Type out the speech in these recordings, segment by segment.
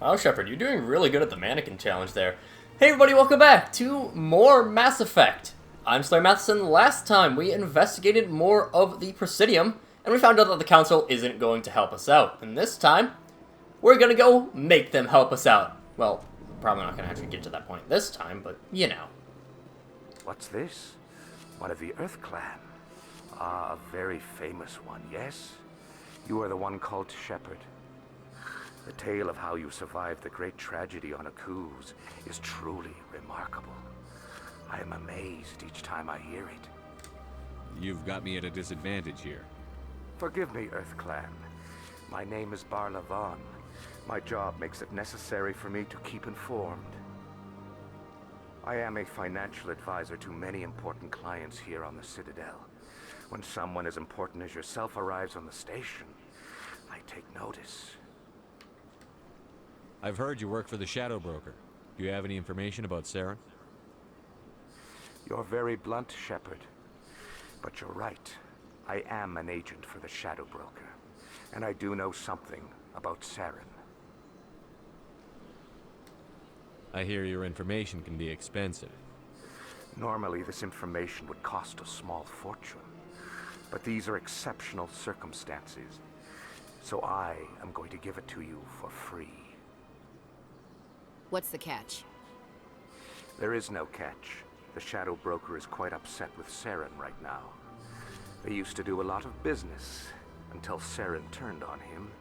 Wow, Shepard, you're doing really good at the mannequin challenge there. Hey everybody, welcome back to more Mass Effect. I'm SlayerMathis, and last time we investigated more of the Presidium, and we found out that the Council isn't going to help us out. And this time, we're gonna go make them help us out. Well, probably not gonna actually get to that point this time, but you know. What's this? One of the Earth Clan. Ah, a very famous one, yes? You are the one called Shepard. The tale of how you survived the great tragedy on Akuz is truly remarkable. I am amazed each time I hear it. You've got me at a disadvantage here. Forgive me, Earth Clan. My name is Barlavon. My job makes it necessary for me to keep informed. I am a financial advisor to many important clients here on the Citadel. When someone as important as yourself arrives on the station, I take notice. I've heard you work for the Shadow Broker. Do you have any information about Saren? You're very blunt, Shepard. But you're right. I am an agent for the Shadow Broker. And I do know something about Saren. I hear your information can be expensive. Normally, this information would cost a small fortune. But these are exceptional circumstances. So I am going to give it to you for free. What's the catch? There is no catch. The Shadow Broker is quite upset with Saren right now. They used to do a lot of business until Saren turned on him.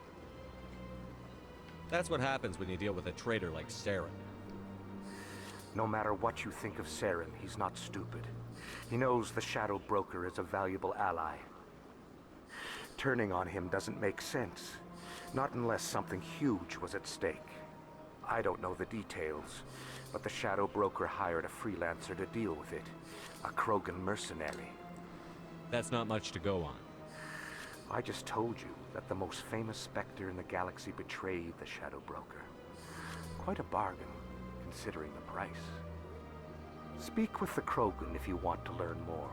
That's what happens when you deal with a traitor like Saren. No matter what you think of Saren, he's not stupid. He knows the Shadow Broker is a valuable ally. Turning on him doesn't make sense. Not unless something huge was at stake. I don't know the details, but the Shadow Broker hired a freelancer to deal with it. A Krogan mercenary. That's not much to go on. I just told you that the most famous Spectre in the galaxy betrayed the Shadow Broker. Quite a bargain, considering the price. Speak with the Krogan if you want to learn more.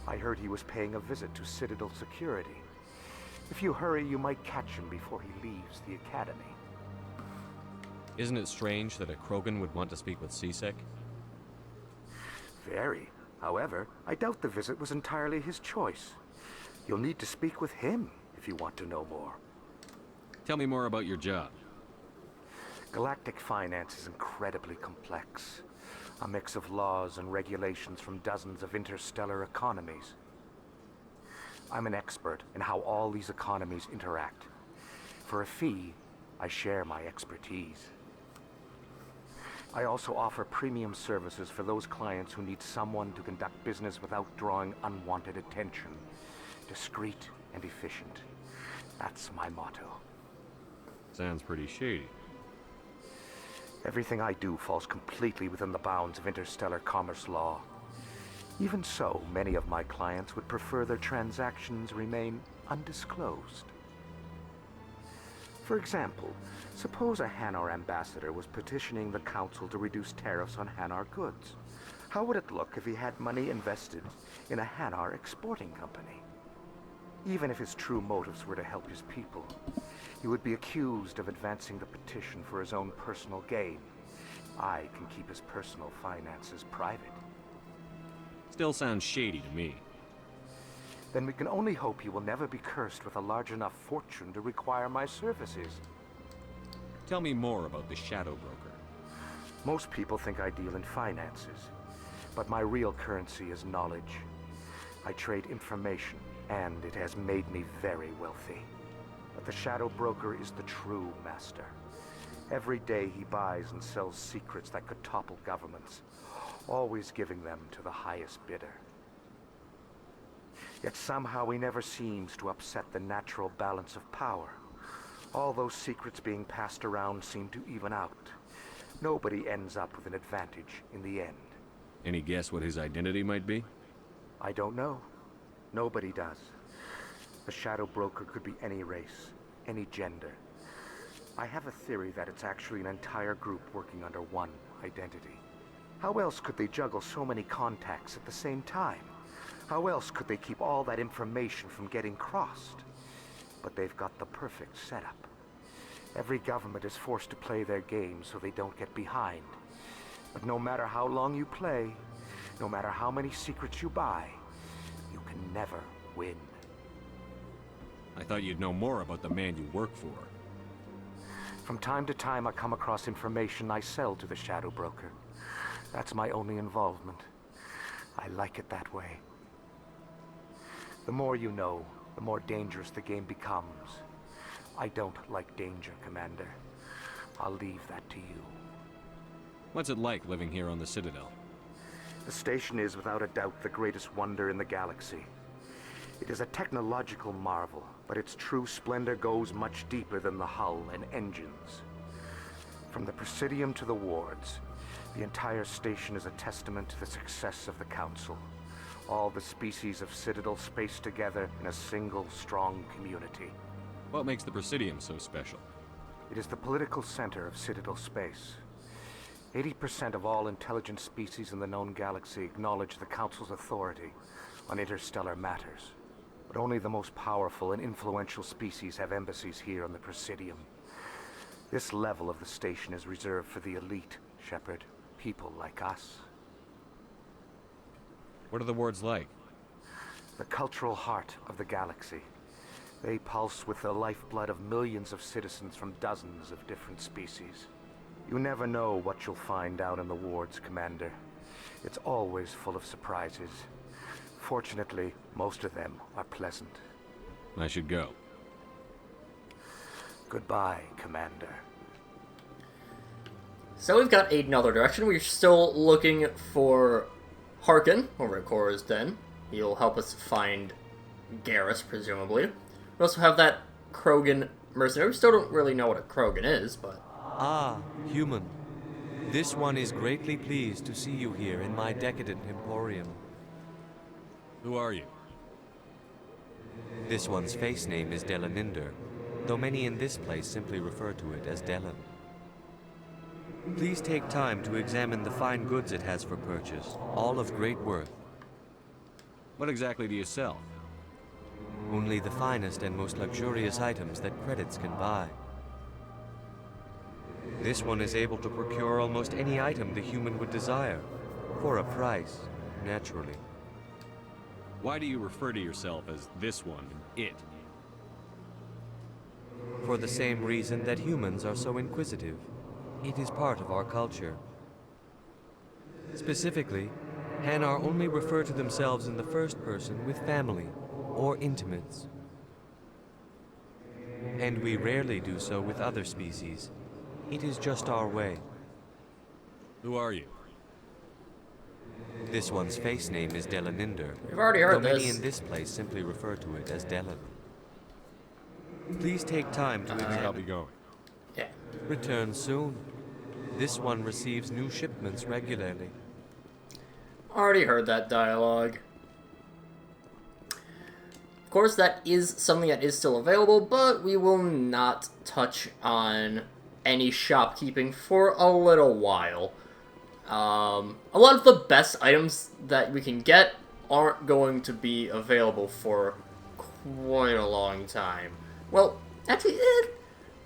I heard he was paying a visit to Citadel security. If you hurry, you might catch him before he leaves the Academy. Isn't it strange that a Krogan would want to speak with C-Sec? Very. However, I doubt the visit was entirely his choice. You'll need to speak with him if you want to know more. Tell me more about your job. Galactic finance is incredibly complex. A mix of laws and regulations from dozens of interstellar economies. I'm an expert in how all these economies interact. For a fee, I share my expertise. I also offer premium services for those clients who need someone to conduct business without drawing unwanted attention. Discreet and efficient. That's my motto. Sounds pretty shady. Everything I do falls completely within the bounds of interstellar commerce law. Even so, many of my clients would prefer their transactions remain undisclosed. For example, suppose a Hanar ambassador was petitioning the Council to reduce tariffs on Hanar goods. How would it look if he had money invested in a Hanar exporting company? Even if his true motives were to help his people, he would be accused of advancing the petition for his own personal gain. I can keep his personal finances private. Still sounds shady to me. Then we can only hope he will never be cursed with a large enough fortune to require my services. Tell me more about the Shadow Broker. Most people think I deal in finances, but my real currency is knowledge. I trade information, and it has made me very wealthy. But the Shadow Broker is the true master. Every day he buys and sells secrets that could topple governments, always giving them to the highest bidder. Yet somehow he never seems to upset the natural balance of power. All those secrets being passed around seem to even out. Nobody ends up with an advantage in the end. Any guess what his identity might be? I don't know. Nobody does. The Shadow Broker could be any race, any gender. I have a theory that it's actually an entire group working under one identity. How else could they juggle so many contacts at the same time? How else could they keep all that information from getting crossed? But they've got the perfect setup. Every government is forced to play their game so they don't get behind. But no matter how long you play, no matter how many secrets you buy, you can never win. I thought you'd know more about the man you work for. From time to time, I come across information I sell to the Shadow Broker. That's my only involvement. I like it that way. The more you know, the more dangerous the game becomes. I don't like danger, Commander. I'll leave that to you. What's it like living here on the Citadel? The station is, without a doubt, the greatest wonder in the galaxy. It is a technological marvel, but its true splendor goes much deeper than the hull and engines. From the Presidium to the wards, the entire station is a testament to the success of the Council. All the species of Citadel spaced together in a single, strong community. What makes the Presidium so special? It is the political center of Citadel space. 80% of all intelligent species in the known galaxy acknowledge the Council's authority on interstellar matters. But only the most powerful and influential species have embassies here on the Presidium. This level of the station is reserved for the elite, Shepard. People like us. What are the wards like? The cultural heart of the galaxy. They pulse with the lifeblood of millions of citizens from dozens of different species. You never know what you'll find out in the wards, Commander. It's always full of surprises. Fortunately, most of them are pleasant. I should go. Goodbye, Commander. So we've got another direction. We're still looking for Harkin over at Korra's Den. He'll help us find Garrus, presumably. We also have that Krogan mercenary. We still don't really know what a Krogan is, but... Ah, human. This one is greatly pleased to see you here in my decadent emporium. Who are you? This one's face name is Delaninder, though many in this place simply refer to it as Delan. Please take time to examine the fine goods it has for purchase, all of great worth. What exactly do you sell? Only the finest and most luxurious items that credits can buy. This one is able to procure almost any item the human would desire, for a price, naturally. Why do you refer to yourself as this one and it? For the same reason that humans are so inquisitive. It is part of our culture. Specifically, Hanar only refer to themselves in the first person with family or intimates. And we rarely do so with other species. It is just our way. Who are you? This one's face name is Delaninder. We've already heard though many this. in this place simply refer to it as Delan. Please take time to I think I'll be examine. going. Yeah. Return soon. This one receives new shipments regularly. Already heard that dialogue. Of course, that is something that is still available, but we will not touch on any shopkeeping for a little while. A lot of the best items that we can get aren't going to be available for quite a long time. Well, actually,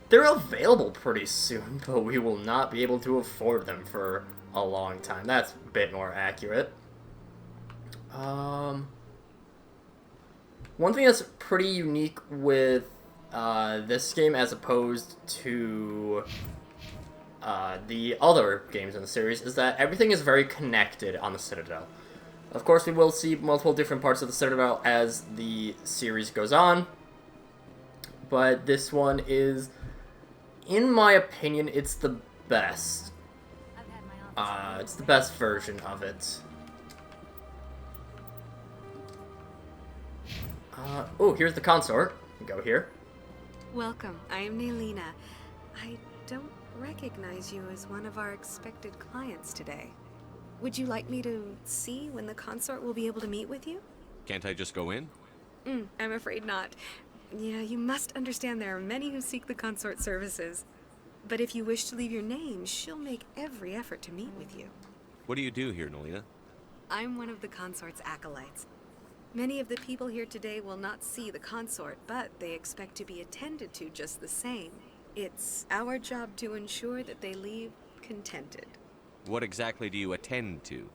they're available pretty soon, but we will not be able to afford them for a long time. That's a bit more accurate. One thing that's pretty unique with this game as opposed to the other games in the series is that everything is very connected on the Citadel. Of course, we will see multiple different parts of the Citadel as the series goes on, but this one is, in my opinion, it's the best. It's the best version of it. Oh, here's the consort. Go here. Welcome, I am Nelina. I don't recognize you as one of our expected clients today. Would you like me to see when the consort will be able to meet with you? Can't I just go in? I'm afraid not. Yeah, you must understand there are many who seek the consort services. But if you wish to leave your name, she'll make every effort to meet with you. What do you do here, Nelina? I'm one of the consort's acolytes. Many of the people here today will not see the consort, but they expect to be attended to just the same. It's our job to ensure that they leave contented. What exactly do you attend to?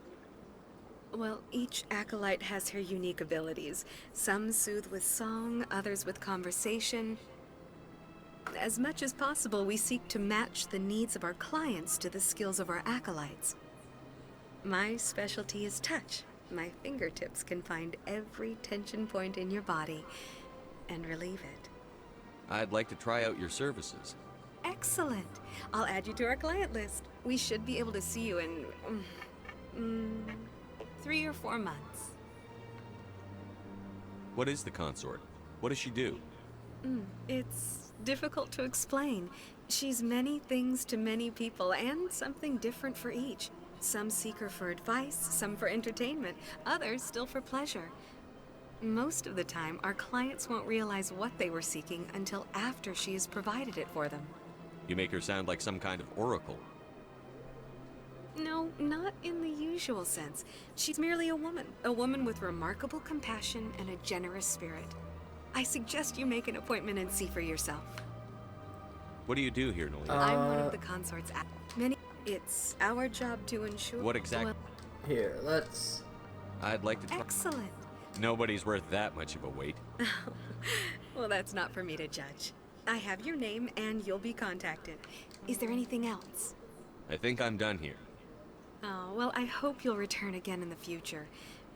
Well, each acolyte has her unique abilities. Some soothe with song, others with conversation. As much as possible, we seek to match the needs of our clients to the skills of our acolytes. My specialty is touch. My fingertips can find every tension point in your body and relieve it. I'd like to try out your services. Excellent. I'll add you to our client list. We should be able to see you in 3 or 4 months. What is the consort? What does she do? It's difficult to explain. She's many things to many people, and something different for each. Some seek her for advice, some for entertainment, others still for pleasure. Most of the time, our clients won't realize what they were seeking until after she has provided it for them. You make her sound like some kind of oracle. No, not in the usual sense. She's merely a woman with remarkable compassion and a generous spirit. I suggest you make an appointment and see for yourself. What do you do here, Nolina? I'm one of the consort's It's our job to ensure... What exactly? Here, let's... I'd like to try... Excellent. Nobody's worth that much of a wait. Well, that's not for me to judge. I have your name and you'll be contacted. Is there anything else? I think I'm done here. Oh, well, I hope you'll return again in the future.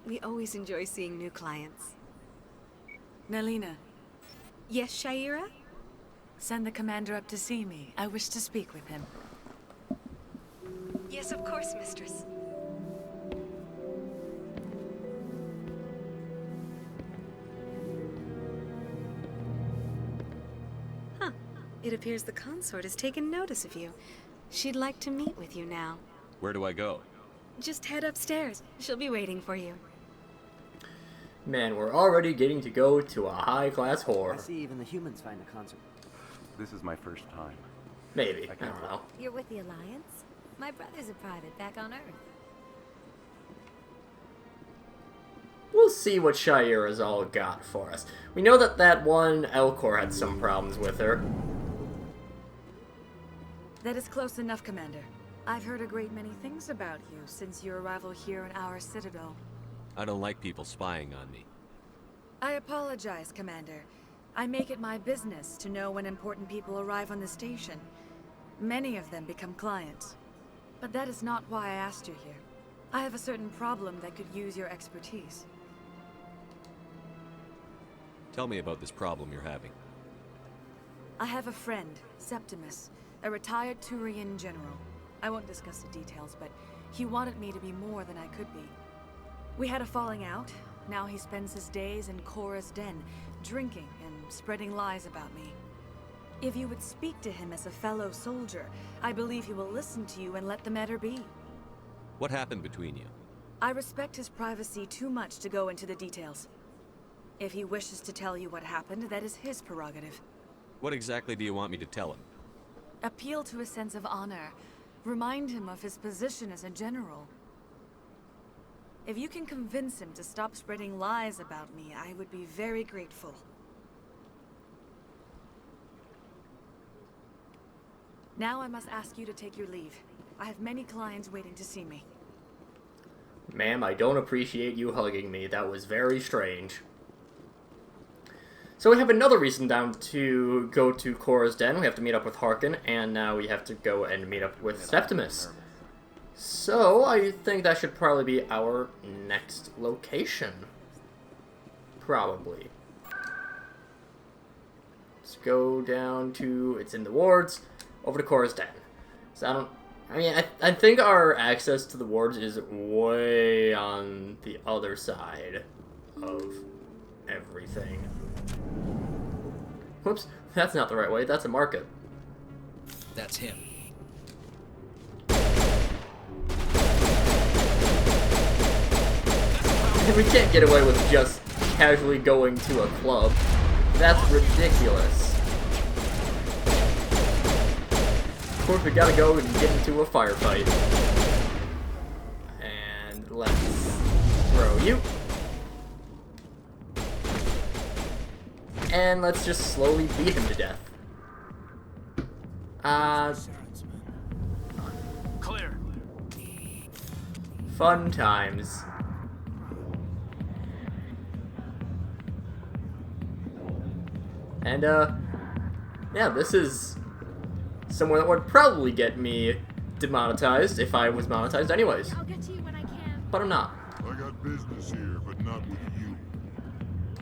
We always enjoy seeing new clients. Nelina, Yes, Shaira? send the commander up to see me. I wish to speak with him. Yes, of course, mistress. Huh. It appears the consort has taken notice of you. She'd like to meet with you now. Where do I go? Just head upstairs. She'll be waiting for you. Man, we're already getting to go to a high-class I whore. see even the humans find the consort. This is my first time. Maybe. I don't know. You're with the Alliance? My brother's a private back on Earth. We'll see what Shaira's all got for us. We know that that one Elcor had some problems with her. That is close enough, Commander. I've heard a great many things about you since your arrival here in our citadel. I don't like people spying on me. I apologize, Commander. I make it my business to know when important people arrive on the station. Many of them become clients. But that is not why I asked you here. I have a certain problem that could use your expertise. Tell me about this problem you're having. I have a friend, Septimus, a retired Turian general. I won't discuss the details, but he wanted me to be more than I could be. We had a falling out. Now he spends his days in Cora's den, drinking and spreading lies about me. If you would speak to him as a fellow soldier, I believe he will listen to you and let the matter be. What happened between you? I respect his privacy too much to go into the details. If he wishes to tell you what happened, that is his prerogative. What exactly do you want me to tell him? Appeal to a sense of honor. Remind him of his position as a general. If you can convince him to stop spreading lies about me, I would be very grateful. Now I must ask you to take your leave. I have many clients waiting to see me. Ma'am, I don't appreciate you hugging me. That was very strange. So we have another reason down to go to Cora's den. We have to meet up with Harkin, and now we have to go and meet up with Septimus. So I think that should probably be our next location. Probably. Let's go down to, it's in the wards, over to Cora's den. So I think our access to the wards is way on the other side of everything. Whoops, that's not the right way. That's a market. That's him. We can't get away with just casually going to a club. That's ridiculous. Of course, we gotta go and get into a firefight. And let's throw you. And let's just slowly beat him to death. Clear. Fun times. And, yeah, this is somewhere that would probably get me demonetized if I was monetized anyways. I'll get to you when I can. But I'm not. I got business here, but not with you.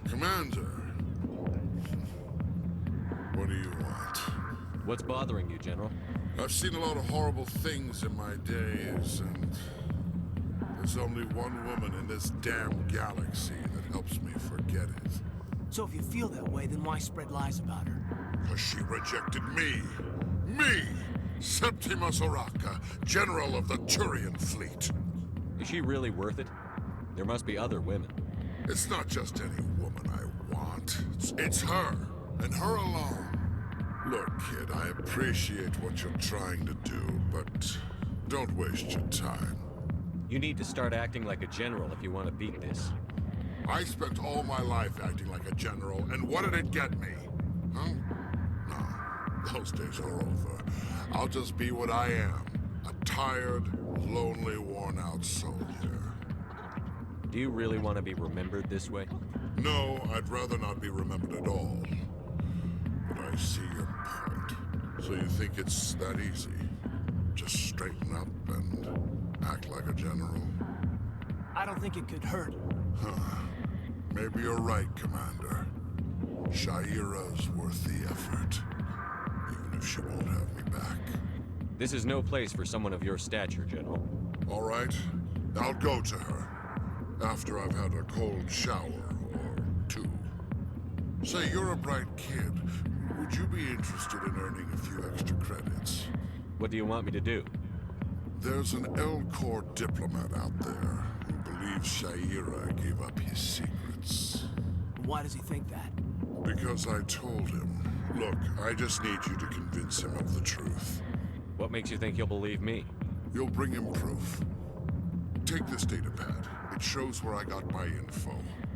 Commander. What do you want? What's bothering you, General? I've seen a lot of horrible things in my days, and there's only one woman in this damn galaxy that helps me forget it. So if you feel that way, then why spread lies about her? Because she rejected me. Me! Septimus Oraka, General of the Turian Fleet. Is she really worth it? There must be other women. It's not just any woman I want. It's her, and her alone. Look, kid, I appreciate what you're trying to do, but don't waste your time. You need to start acting like a general if you want to beat this. I spent all my life acting like a general, and what did it get me? Huh? No, those days are over. I'll just be what I am. A tired, lonely, worn-out soldier. Do you really want to be remembered this way? No, I'd rather not be remembered at all. But I see your point. So you think it's that easy? Just straighten up and act like a general? I don't think it could hurt. Huh. Maybe you're right, Commander. Shaira's worth the effort. Even if she won't have me back. This is no place for someone of your stature, General. All right. I'll go to her. After I've had a cold shower or two. Say, you're a bright kid. Would you be interested in earning a few extra credits? What do you want me to do? There's an L-Corps diplomat out there who believes Shaira gave up his secrets. Why does he think that? Because I told him. Look, I just need you to convince him of the truth. What makes you think he'll believe me? You'll bring him proof. Take this data pad. It shows where I got my info.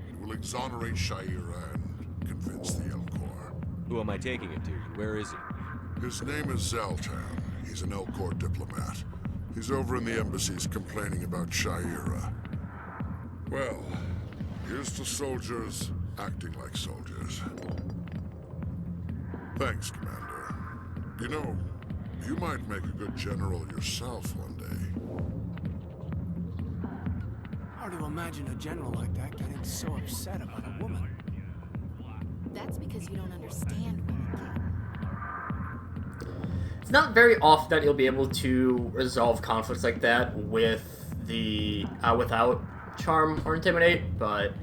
It will exonerate Shaira and convince the L-Corps. Who am I taking it to? Where is he? His name is Zaltan. He's an L-Corps diplomat. He's over in the embassies complaining about Shaira. Well, here's to soldiers acting like soldiers. Thanks, Commander. You know, you might make a good general yourself one day. Hard to imagine a general like that getting so upset about a woman. That's because you don't understand women, King. It's not very often that you'll be able to resolve conflicts like that with the without charm or intimidate, but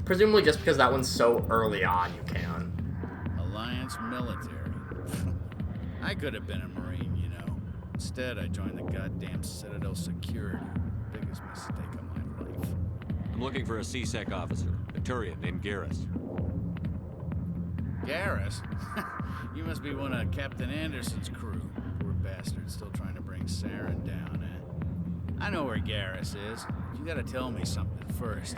presumably just because that one's so early on, you can. Alliance military. I could have been a Marine, you know. Instead, I joined the goddamn Citadel security. Biggest mistake of my life. I'm looking for a C-Sec officer, a Turian named Garrus. Garrus? You must be one of Captain Anderson's crew. Poor bastard, still trying to bring Saren down, eh? I know where Garrus is. You gotta tell me something first.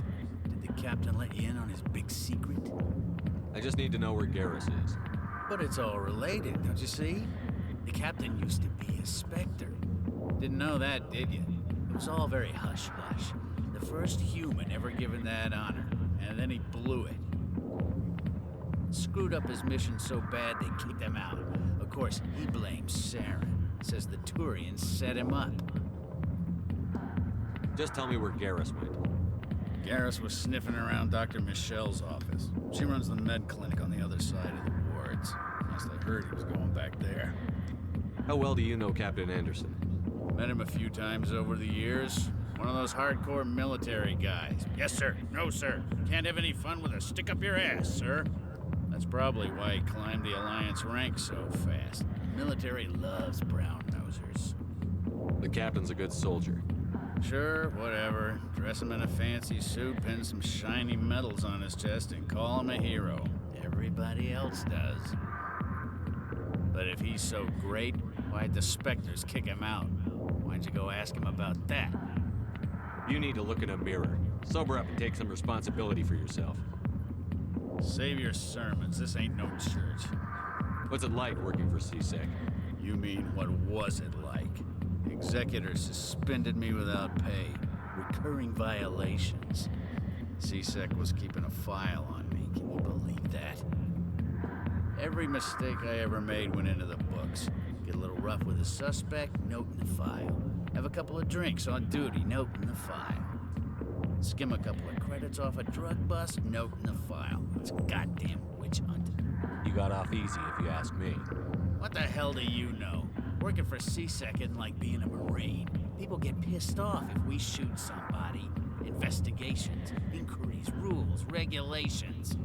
Did the captain let you in on his big secret? I just need to know where Garrus is. But it's all related, don't you see? The captain used to be a Spectre. Didn't know that, did you? It was all very hush-hush. The first human ever given that honor, and then he blew it. Screwed up his mission so bad they kicked him out. Of course, he blames Saren. Says the Turians set him up. Just tell me where Garrus went. Garrus was sniffing around Dr. Michelle's office. She runs the med clinic on the other side of the wards. Last I heard, he was going back there. How well do you know Captain Anderson? Met him a few times over the years. One of those hardcore military guys. Yes, sir. No, sir. Can't have any fun with a stick up your ass, sir. That's probably why he climbed the Alliance ranks so fast. The military loves brown-nosers. The captain's a good soldier. Sure, whatever. Dress him in a fancy suit, pin some shiny medals on his chest, and call him a hero. Everybody else does. But if he's so great, why'd the Spectres kick him out? Why'd you go ask him about that? You need to look in a mirror. Sober up and take some responsibility for yourself. Save your sermons. This ain't no church. What's it like working for CSEC? You mean, what was it like? The executor suspended me without pay. Recurring violations. CSEC was keeping a file on me. Can you believe that? Every mistake I ever made went into the books. Get a little rough with a suspect, note in the file. Have a couple of drinks on duty, note in the file. Skim a couple of credits off a drug bust, note in the file. It's a goddamn witch hunt. You got off easy, if you ask me. What the hell do you know? Working for CSEC isn't like being a Marine. People get pissed off if we shoot somebody. Investigations, inquiries, rules, regulations.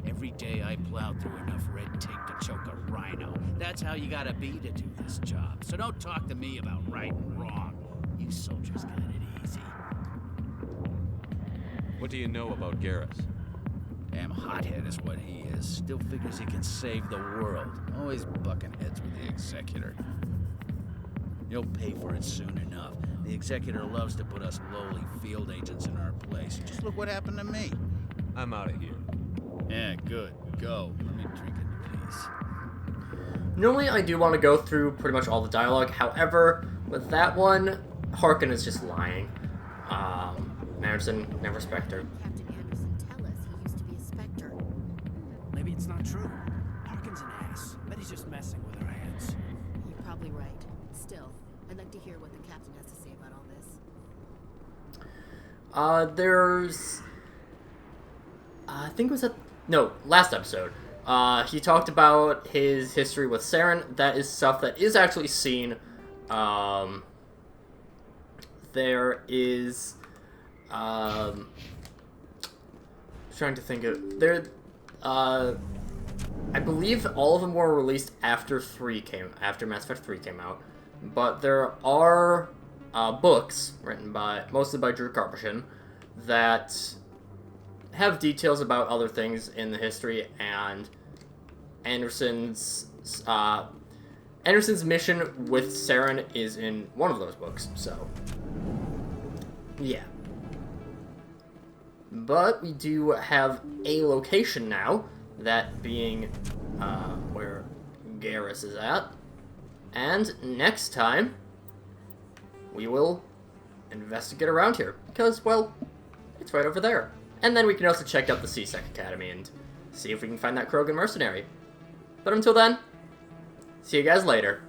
Every day I plow through enough red tape to choke a rhino. That's how you gotta be to do this job. So don't talk to me about right and wrong. You soldiers got it easy. What do you know about Garrus? Damn hothead is what he is. Still figures he can save the world. Always bucking heads with the executor. You'll pay for it soon enough. The executor loves to put us lowly field agents in our place. Just look what happened to me. I'm out of here. Yeah, good. Go. Let me drink in peace. Normally I do want to go through pretty much all the dialogue. However, with that one, Harkin is just lying. Anderson, never Spectre. Captain Anderson tell us he used to be a Spectre. Maybe it's not true. Harkin's an ass. Bet he's just messing with our heads. You're probably right. Still, I'd like to hear what the captain has to say about all this. There's... I think it was last episode. He talked about his history with Saren. That is stuff that is actually seen. There is... trying to think of... I believe all of them were released after Mass Effect 3 came out. But there are books written mostly by Drew Karpyshyn that have details about other things in the history, and Anderson's mission with Saren is in one of those books, so yeah. But we do have a location now, that being where Garrus is at, and next time we will investigate around here, because, well, it's right over there. And then we can also check out the CSEC Academy and see if we can find that Krogan mercenary. But until then, see you guys later.